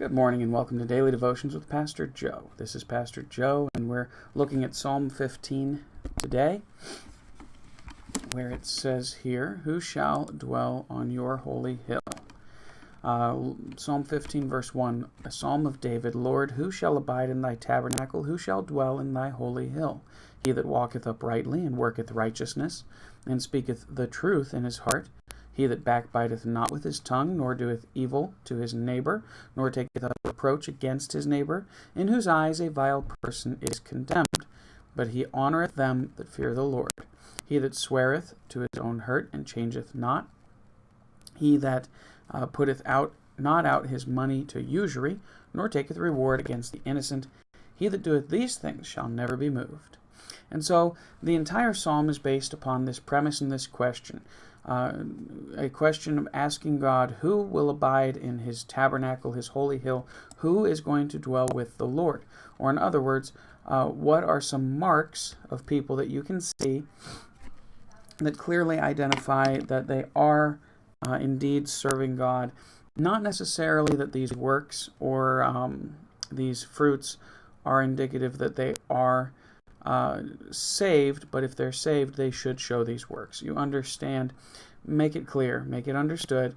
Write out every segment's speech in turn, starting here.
Good morning and welcome to Daily Devotions with Pastor Joe. This is Pastor Joe, and we're looking at Psalm 15 today, where it says here, "Who shall dwell on your holy hill?" Psalm 15 verse 1, a psalm of David. "Lord, who shall abide in thy tabernacle? Who shall dwell in thy holy hill? He that walketh uprightly and worketh righteousness, and speaketh the truth in his heart. He that backbiteth not with his tongue, nor doeth evil to his neighbour, nor taketh up reproach against his neighbour, in whose eyes a vile person is condemned. But he honoureth them that fear the Lord. He that sweareth to his own hurt, and changeth not. He that putteth not out his money to usury, nor taketh reward against the innocent. He that doeth these things shall never be moved." And so the entire psalm is based upon this premise and this question. A question of asking God who will abide in his tabernacle, his holy hill, who is going to dwell with the Lord. Or in other words, what are some marks of people that you can see that clearly identify that they are indeed serving God. Not necessarily that these works or these fruits are indicative that they are saved, but if they're saved, they should show these works. You understand, make it clear, make it understood.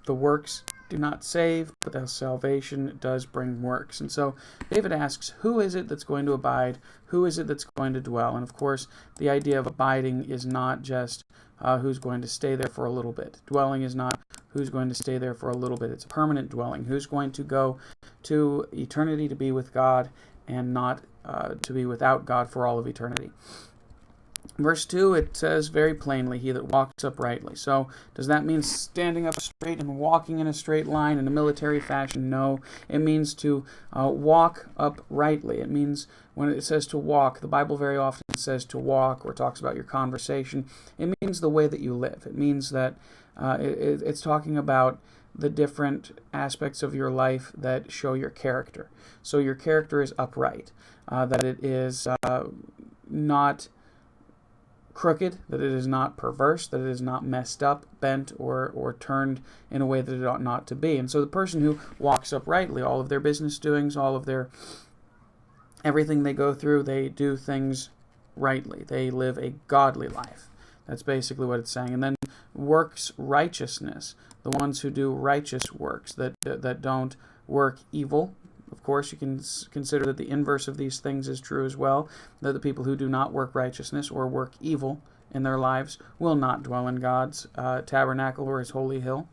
The works do not save, but the salvation does bring works. And so David asks, who is it that's going to abide? Who is it that's going to dwell? And of course, the idea of abiding is not just who's going to stay there for a little bit. Dwelling is not who's going to stay there for a little bit. It's a permanent dwelling. Who's going to go to eternity to be with God and not to be without God for all of eternity. Verse 2, it says very plainly, he that walks uprightly. So does that mean standing up straight and walking in a straight line in a military fashion? No. It means to walk uprightly. It means when it says to walk, the Bible very often says to walk or talks about your conversation. It means the way that you live. It means that it's talking about the different aspects of your life that show your character. So your character is upright, that it is not crooked, that it is not perverse, that it is not messed up, bent, or turned in a way that it ought not to be. And so the person who walks uprightly, all of their business doings, all of their everything they go through, they do things rightly. They live a godly life. That's basically what it's saying. And then works righteousness, the ones who do righteous works, that don't work evil. Of course, you can consider that the inverse of these things is true as well, that the people who do not work righteousness or work evil in their lives will not dwell in God's tabernacle or his holy hill.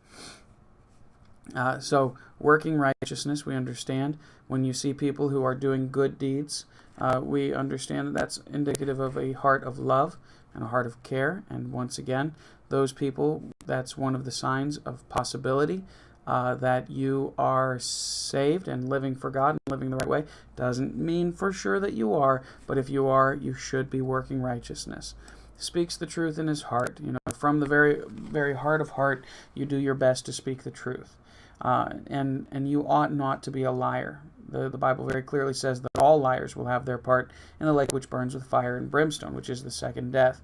So working righteousness, we understand. When you see people who are doing good deeds, we understand that that's indicative of a heart of love and a heart of care. And once again, those people, that's one of the signs of possibility that you are saved and living for God and living the right way. Doesn't mean for sure that you are, but if you are, you should be working righteousness. Speaks the truth in his heart. From the very, very heart of heart, you do your best to speak the truth. And you ought not to be a liar. The Bible very clearly says that all liars will have their part in the lake which burns with fire and brimstone, which is the second death.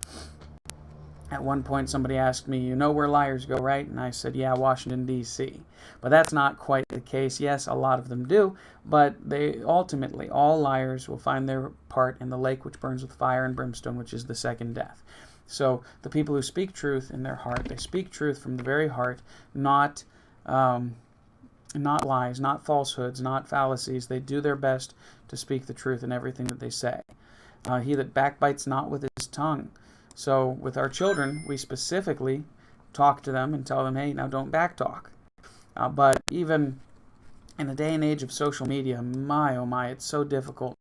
At one point, somebody asked me, you know where liars go, right? And I said, yeah, Washington, D.C. But that's not quite the case. Yes, a lot of them do, but they ultimately, all liars will find their part in the lake which burns with fire and brimstone, which is the second death. So the people who speak truth in their heart, they speak truth from the very heart, not lies, not falsehoods, not fallacies. They do their best to speak the truth in everything that they say. He that backbites not with his tongue. So with our children, we specifically talk to them and tell them, hey, now don't backtalk. But even in the day and age of social media, my, oh my, it's so difficult.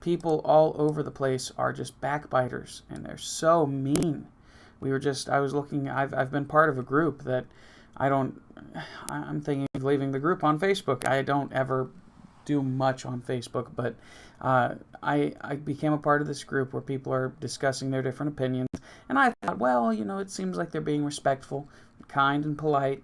People all over the place are just backbiters, and they're so mean. I've been part of a group that I'm thinking of leaving the group on Facebook. I don't ever do much on Facebook, but I became a part of this group where people are discussing their different opinions, and I thought, well, it seems like they're being respectful, kind, and polite.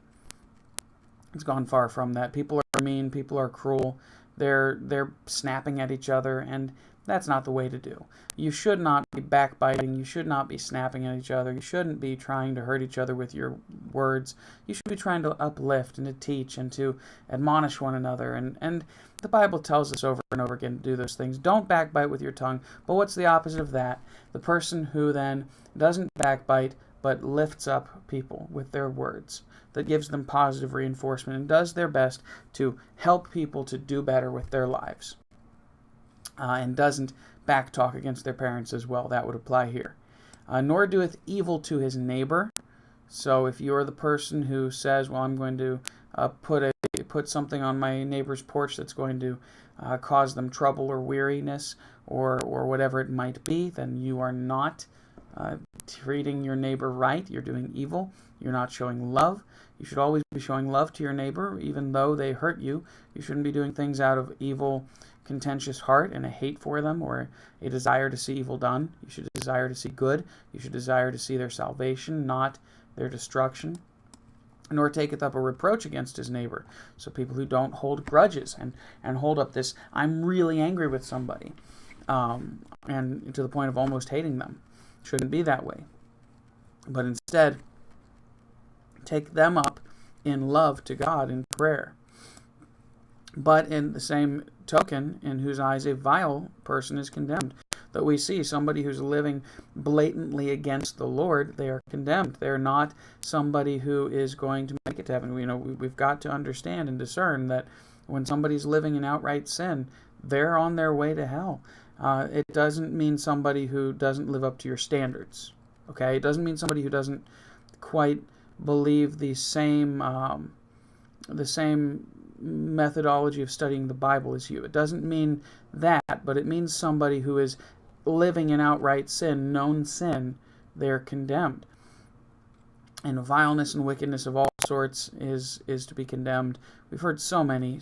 It's gone far from that. People are mean, people are cruel, they're snapping at each other, and That's not the way to do. You should not be backbiting. You should not be snapping at each other. You shouldn't be trying to hurt each other with your words. You should be trying to uplift and to teach and to admonish one another. And the Bible tells us over and over again to do those things. Don't backbite with your tongue. But what's the opposite of that? The person who then doesn't backbite but lifts up people with their words, that gives them positive reinforcement and does their best to help people to do better with their lives. And doesn't backtalk against their parents as well. That would apply here. Nor doeth evil to his neighbor. So if you're the person who says, well, I'm going to put something on my neighbor's porch that's going to cause them trouble or weariness or whatever it might be, then you are not treating your neighbor right. You're doing evil. You're not showing love. You should always be showing love to your neighbor, even though they hurt you. You shouldn't be doing things out of evil, contentious heart and a hate for them or a desire to see evil done. You should desire to see good. You should desire to see their salvation, not their destruction. Nor taketh up a reproach against his neighbor. So people who don't hold grudges and hold up this, I'm really angry with somebody, and to the point of almost hating them. Shouldn't be that way. But instead, take them up in love to God in prayer. But in the same token, in whose eyes a vile person is condemned. That we see somebody who's living blatantly against the Lord, they are condemned. They're not somebody who is going to make it to heaven. We've got to understand and discern that when somebody's living in outright sin, they're on their way to hell. It doesn't mean somebody who doesn't live up to your standards. Okay, it doesn't mean somebody who doesn't quite believe the same methodology of studying the Bible as you. It doesn't mean that, but it means somebody who is living in outright sin, known sin. They're condemned. And vileness and wickedness of all sorts is to be condemned. We've heard so many,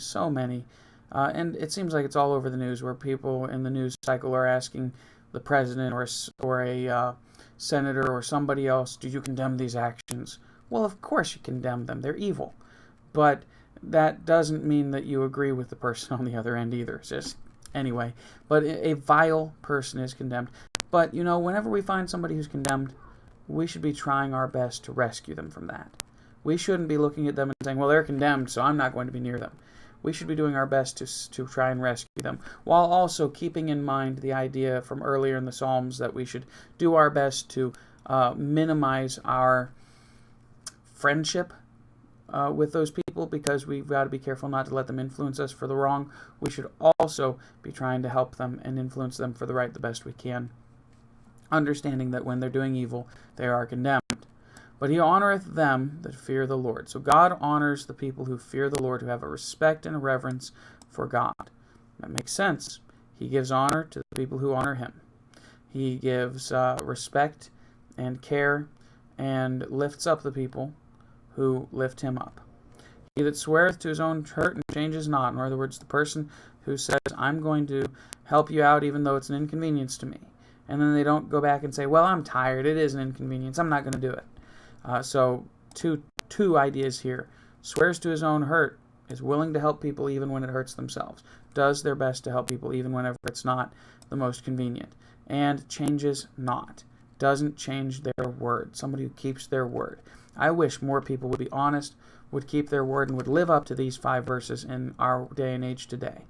and it seems like it's all over the news where people in the news cycle are asking the president or a senator or somebody else, do you condemn these actions? Well, of course you condemn them. They're evil. But that doesn't mean that you agree with the person on the other end either. It's just, anyway. But a vile person is condemned. But, whenever we find somebody who's condemned, we should be trying our best to rescue them from that. We shouldn't be looking at them and saying, well, they're condemned, so I'm not going to be near them. We should be doing our best to try and rescue them, while also keeping in mind the idea from earlier in the Psalms that we should do our best to minimize our friendship with those people, because we've got to be careful not to let them influence us for the wrong. We should also be trying to help them and influence them for the right the best we can, understanding that when they're doing evil, they are condemned. But he honoureth them that fear the Lord. So God honors the people who fear the Lord, who have a respect and a reverence for God. That makes sense. He gives honor to the people who honor him. He gives respect and care and lifts up the people who lift him up. He that sweareth to his own hurt and changes not. In other words, the person who says, I'm going to help you out even though it's an inconvenience to me. And then they don't go back and say, well, I'm tired. It is an inconvenience. I'm not going to do it. So two ideas here. Swears to his own hurt, is willing to help people even when it hurts themselves. Does their best to help people even whenever it's not the most convenient. And changes not. Doesn't change their word. Somebody who keeps their word. I wish more people would be honest, would keep their word, and would live up to these 5 verses in our day and age today.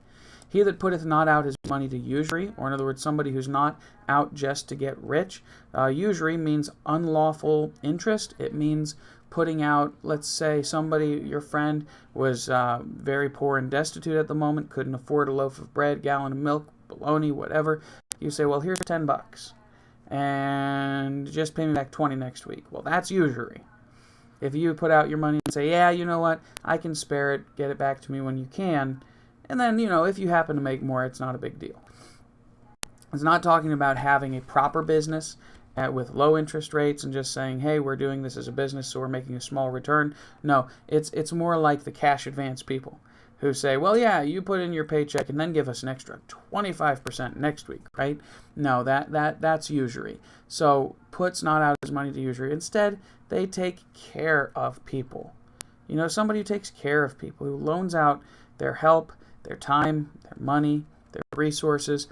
He that putteth not out his money to usury, or in other words, somebody who's not out just to get rich. Usury means unlawful interest. It means putting out, let's say somebody, your friend, was very poor and destitute at the moment, couldn't afford a loaf of bread, gallon of milk, bologna, whatever. You say, well, here's $10, and just pay me back 20 next week. Well, that's usury. If you put out your money and say, yeah, you know what, I can spare it, get it back to me when you can, and then, if you happen to make more, it's not a big deal. It's not talking about having a proper business with low interest rates and just saying, hey, we're doing this as a business, so we're making a small return. No, it's more like the cash advance people who say, well, yeah, you put in your paycheck and then give us an extra 25% next week, right? No, that's usury. So puts not out his money to usury. Instead, they take care of people. Somebody who takes care of people, who loans out their help, their time, their money, their resources,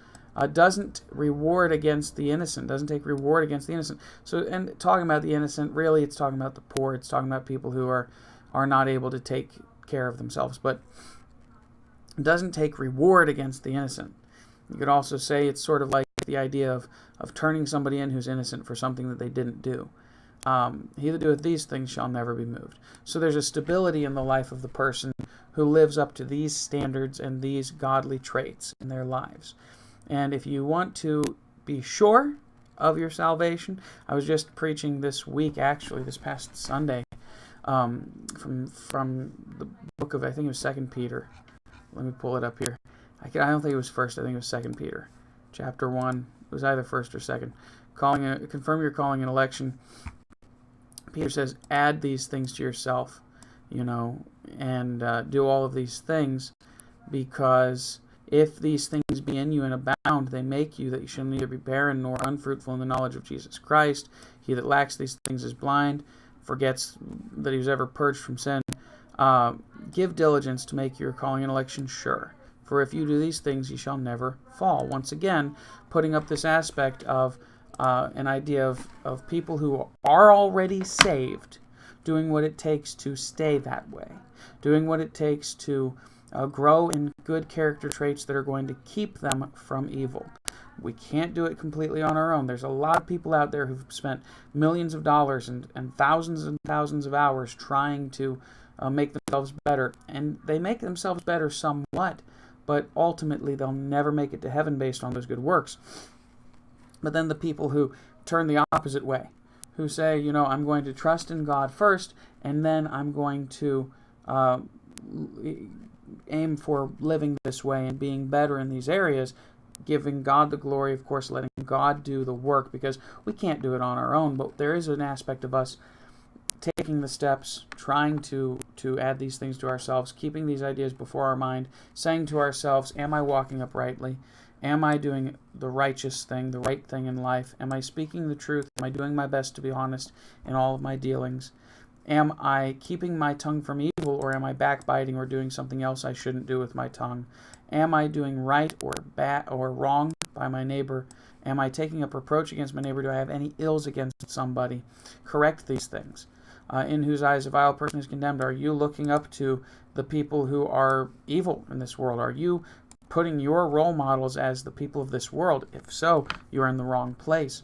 doesn't reward against the innocent, doesn't take reward against the innocent. So, and talking about the innocent, really, it's talking about the poor. It's talking about people who are not able to take care of themselves, but doesn't take reward against the innocent. You could also say it's sort of like the idea of turning somebody in who's innocent for something that they didn't do. He that doeth these things shall never be moved. So there's a stability in the life of the person who lives up to these standards and these godly traits in their lives. And if you want to be sure of your salvation, I was just preaching this week, actually, this past Sunday, from the book of, I think it was 2 Peter. Let me pull it up here. I don't think it was 1st, I think it was 2 Peter. Chapter 1, it was either 1st or 2nd. Confirm your calling and election. Peter says, add these things to yourself, and do all of these things, because if these things be in you and abound, they make you that you shall neither be barren nor unfruitful in the knowledge of Jesus Christ. He that lacks these things is blind, forgets that he was ever purged from sin. Give diligence to make your calling and election sure. For if you do these things, you shall never fall. Once again, putting up this aspect of an idea of people who are already saved, doing what it takes to stay that way, doing what it takes to grow in good character traits that are going to keep them from evil. We can't do it completely on our own. There's a lot of people out there who've spent millions of dollars and thousands of hours trying to make themselves better, and they make themselves better somewhat, but ultimately they'll never make it to heaven based on those good works. But then the people who turn the opposite way, who say, I'm going to trust in God first, and then I'm going to aim for living this way and being better in these areas, giving God the glory, of course, letting God do the work, because we can't do it on our own, but there is an aspect of us taking the steps, trying to add these things to ourselves, keeping these ideas before our mind, saying to ourselves, am I walking uprightly? Am I doing the righteous thing, the right thing in life? Am I speaking the truth? Am I doing my best to be honest in all of my dealings? Am I keeping my tongue from evil, or am I backbiting or doing something else I shouldn't do with my tongue? Am I doing right or bad or wrong by my neighbor? Am I taking up reproach against my neighbor? Do I have any ills against somebody? Correct these things. In whose eyes a vile person is condemned. Are you looking up to the people who are evil in this world? Are you putting your role models as the people of this world? If so, you are in the wrong place.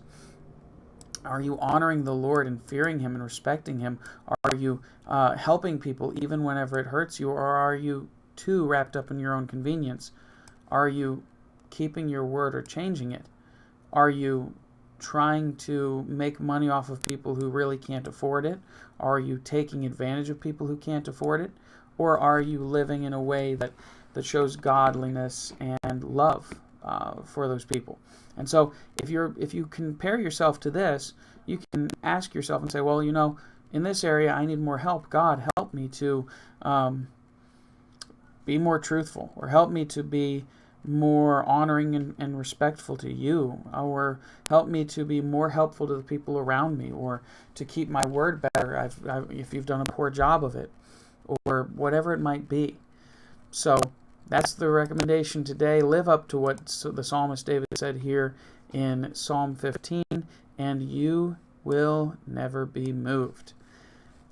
Are you honoring the Lord and fearing Him and respecting Him? Are you helping people even whenever it hurts you? Or are you too wrapped up in your own convenience? Are you keeping your word or changing it? Are you trying to make money off of people who really can't afford it? Are you taking advantage of people who can't afford it? Or are you living in a way that shows godliness and love for those people? And so if you compare yourself to this, you can ask yourself and say, well, in this area I need more help. God, help me to be more truthful, or help me to be more honoring and respectful to you, or help me to be more helpful to the people around me, or to keep my word better if you've done a poor job of it, or whatever it might be. So that's the recommendation today. Live up to what the psalmist David said here in Psalm 15, and you will never be moved.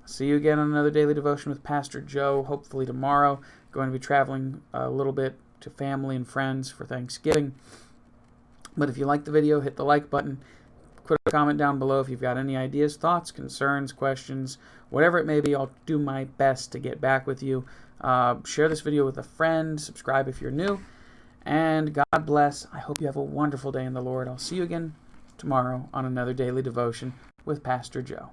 See you again on another daily devotion with Pastor Joe, hopefully tomorrow. Going to be traveling a little bit to family and friends for Thanksgiving. But if you like the video, hit the like button. Put a comment down below if you've got any ideas, thoughts, concerns, questions, whatever it may be. I'll do my best to get back with you. Share this video with a friend. Subscribe if you're new. And God bless. I hope you have a wonderful day in the Lord. I'll see you again tomorrow on another daily devotion with Pastor Joe.